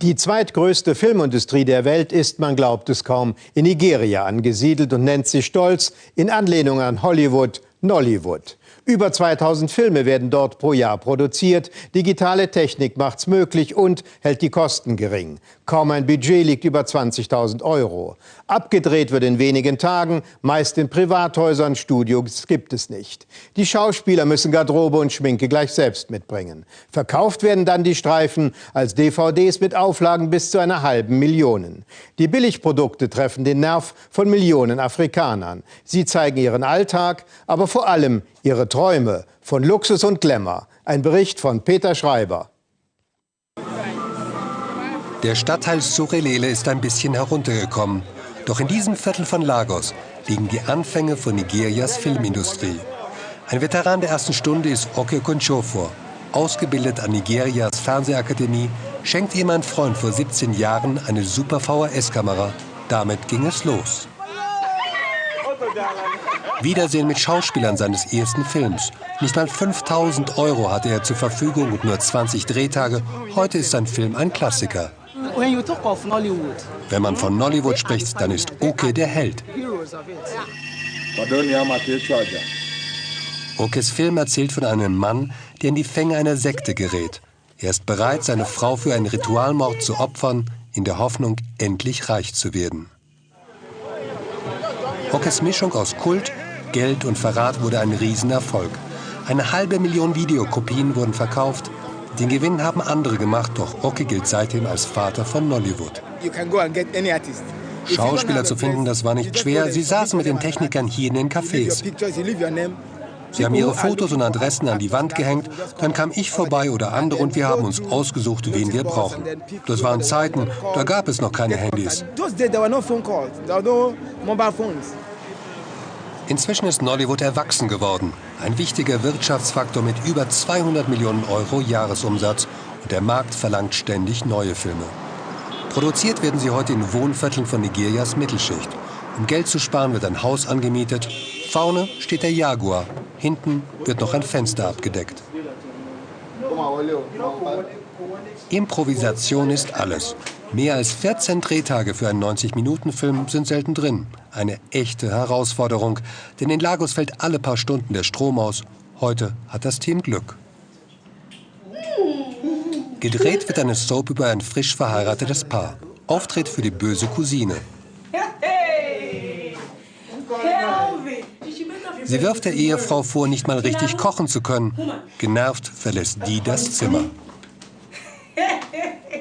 Die zweitgrößte Filmindustrie der Welt ist, man glaubt es kaum, in Nigeria angesiedelt und nennt sich stolz in Anlehnung an Hollywood Nollywood. Über 2000 Filme werden dort pro Jahr produziert. Digitale Technik macht's möglich und hält die Kosten gering. Kaum ein Budget liegt über 20.000 €. Abgedreht wird in wenigen Tagen, meist in Privathäusern, Studios gibt es nicht. Die Schauspieler müssen Garderobe und Schminke gleich selbst mitbringen. Verkauft werden dann die Streifen als DVDs mit Auflagen bis zu einer halben Million. Die Billigprodukte treffen den Nerv von Millionen Afrikanern. Sie zeigen ihren Alltag, aber vor allem ihre Träume von Luxus und Glamour. Ein Bericht von Peter Schreiber. Der Stadtteil Surulere ist ein bisschen heruntergekommen. Doch in diesem Viertel von Lagos liegen die Anfänge von Nigerias Filmindustrie. Ein Veteran der ersten Stunde ist Oke Okonjofor. Ausgebildet an Nigerias Fernsehakademie, schenkte ihm ein Freund vor 17 Jahren eine Super VHS-Kamera. Damit ging es los. Wiedersehen mit Schauspielern seines ersten Films. Nicht mal 5.000 € hatte er zur Verfügung und nur 20 Drehtage. Heute ist sein Film ein Klassiker. Wenn man von Nollywood spricht, dann ist Oke der Held. Okes Film erzählt von einem Mann, der in die Fänge einer Sekte gerät. Er ist bereit, seine Frau für einen Ritualmord zu opfern, in der Hoffnung, endlich reich zu werden. Okes Mischung aus Kult, Geld und Verrat wurde ein Riesenerfolg. 1,5 Million Videokopien wurden verkauft. Den Gewinn haben andere gemacht, doch Oke gilt seitdem als Vater von Nollywood. Schauspieler zu finden, das war nicht schwer. Sie saßen mit den Technikern hier in den Cafés. Sie haben ihre Fotos und Adressen an die Wand gehängt. Dann kam ich vorbei oder andere und wir haben uns ausgesucht, wen wir brauchen. Das waren Zeiten, da gab es noch keine Handys. Inzwischen ist Nollywood erwachsen geworden. Ein wichtiger Wirtschaftsfaktor mit über 200 Millionen € Jahresumsatz. Und der Markt verlangt ständig neue Filme. Produziert werden sie heute in Wohnvierteln von Nigerias Mittelschicht. Um Geld zu sparen, wird ein Haus angemietet. Vorne steht der Jaguar. Hinten wird noch ein Fenster abgedeckt. Improvisation ist alles. Mehr als 14 Drehtage für einen 90-Minuten-Film sind selten drin. Eine echte Herausforderung, denn in Lagos fällt alle paar Stunden der Strom aus. Heute hat das Team Glück. Gedreht wird eine Soap über ein frisch verheiratetes Paar. Auftritt für die böse Cousine. Sie wirft der Ehefrau vor, nicht mal richtig kochen zu können. Genervt verlässt die das Zimmer.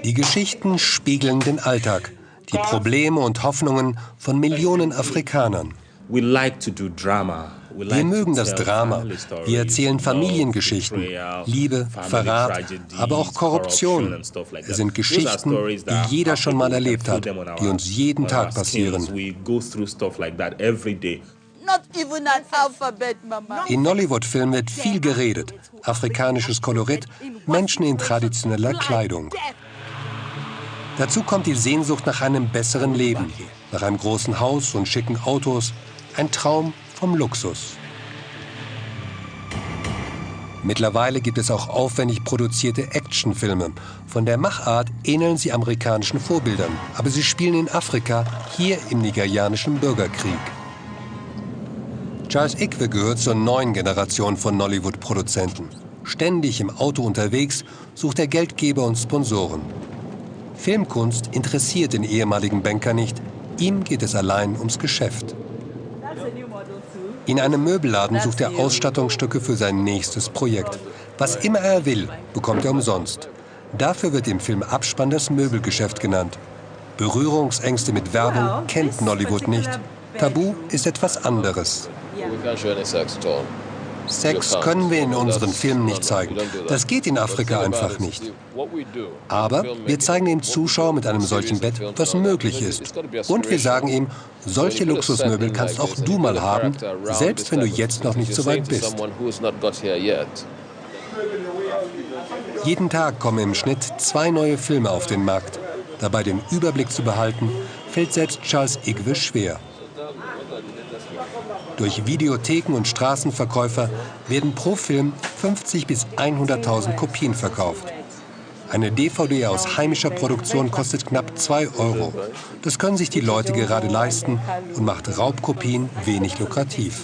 Die Geschichten spiegeln den Alltag, die Probleme und Hoffnungen von Millionen Afrikanern. Wir mögen das Drama. Wir erzählen Familiengeschichten, Liebe, Verrat, aber auch Korruption. Es sind Geschichten, die jeder schon mal erlebt hat, die uns jeden Tag passieren. In Nollywood-Filmen wird viel geredet. Afrikanisches Kolorit, Menschen in traditioneller Kleidung. Dazu kommt die Sehnsucht nach einem besseren Leben, nach einem großen Haus und schicken Autos, ein Traum vom Luxus. Mittlerweile gibt es auch aufwendig produzierte Actionfilme. Von der Machart ähneln sie amerikanischen Vorbildern, aber sie spielen in Afrika, hier im nigerianischen Bürgerkrieg. Charles Igwe gehört zur neuen Generation von Nollywood-Produzenten. Ständig im Auto unterwegs sucht er Geldgeber und Sponsoren. Filmkunst interessiert den ehemaligen Banker nicht. Ihm geht es allein ums Geschäft. In einem Möbelladen sucht er Ausstattungsstücke für sein nächstes Projekt. Was immer er will, bekommt er umsonst. Dafür wird im Film Abspann das Möbelgeschäft genannt. Berührungsängste mit Werbung kennt Nollywood nicht. Tabu ist etwas anderes. Sex können wir in unseren Filmen nicht zeigen. Das geht in Afrika einfach nicht. Aber wir zeigen dem Zuschauer mit einem solchen Bett, was möglich ist. Und wir sagen ihm, solche Luxusmöbel kannst auch du mal haben, selbst wenn du jetzt noch nicht so weit bist. Jeden Tag kommen im Schnitt 2 neue Filme auf den Markt. Dabei den Überblick zu behalten, fällt selbst Charles Igwe schwer. Durch Videotheken und Straßenverkäufer werden pro Film 50.000 bis 100.000 Kopien verkauft. Eine DVD aus heimischer Produktion kostet knapp 2 €. Das können sich die Leute gerade leisten und macht Raubkopien wenig lukrativ.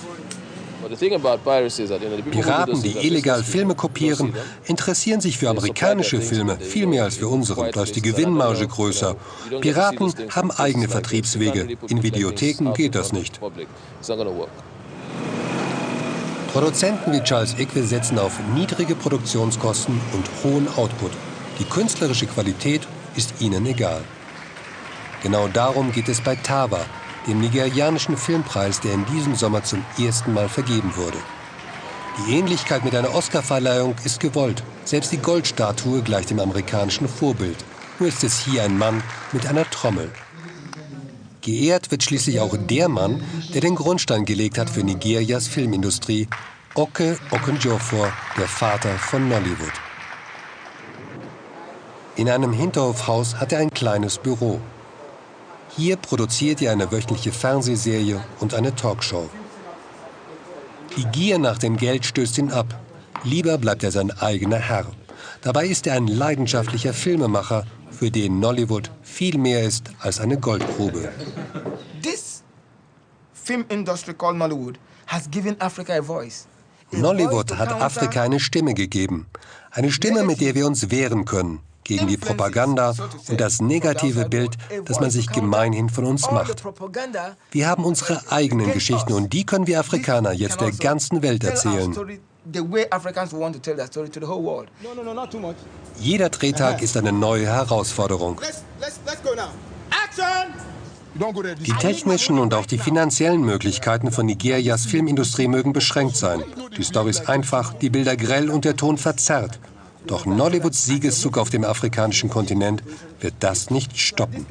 Piraten, die illegal Filme kopieren, interessieren sich für amerikanische Filme viel mehr als für unsere. Da ist die Gewinnmarge größer. Piraten haben eigene Vertriebswege. In Videotheken geht das nicht. Produzenten wie Charles Icke setzen auf niedrige Produktionskosten und hohen Output. Die künstlerische Qualität ist ihnen egal. Genau darum geht es bei Tawa, dem nigerianischen Filmpreis, der in diesem Sommer zum ersten Mal vergeben wurde. Die Ähnlichkeit mit einer Oscarverleihung ist gewollt. Selbst die Goldstatue gleicht dem amerikanischen Vorbild. Nur ist es hier ein Mann mit einer Trommel. Geehrt wird schließlich auch der Mann, der den Grundstein gelegt hat für Nigerias Filmindustrie, Oke Okonjofor, der Vater von Nollywood. In einem Hinterhofhaus hat er ein kleines Büro. Hier produziert er eine wöchentliche Fernsehserie und eine Talkshow. Die Gier nach dem Geld stößt ihn ab. Lieber bleibt er sein eigener Herr. Dabei ist er ein leidenschaftlicher Filmemacher, für den Nollywood viel mehr ist als eine Goldgrube. This film industry called Nollywood has given Africa a voice. Nollywood hat Afrika eine Stimme gegeben. Eine Stimme, mit der wir uns wehren können. Gegen die Propaganda und das negative Bild, das man sich gemeinhin von uns macht. Wir haben unsere eigenen Geschichten und die können wir Afrikaner jetzt der ganzen Welt erzählen. Jeder Drehtag ist eine neue Herausforderung. Die technischen und auch die finanziellen Möglichkeiten von Nigerias Filmindustrie mögen beschränkt sein. Die Story ist einfach, die Bilder grell und der Ton verzerrt. Doch Nollywoods Siegeszug auf dem afrikanischen Kontinent wird das nicht stoppen.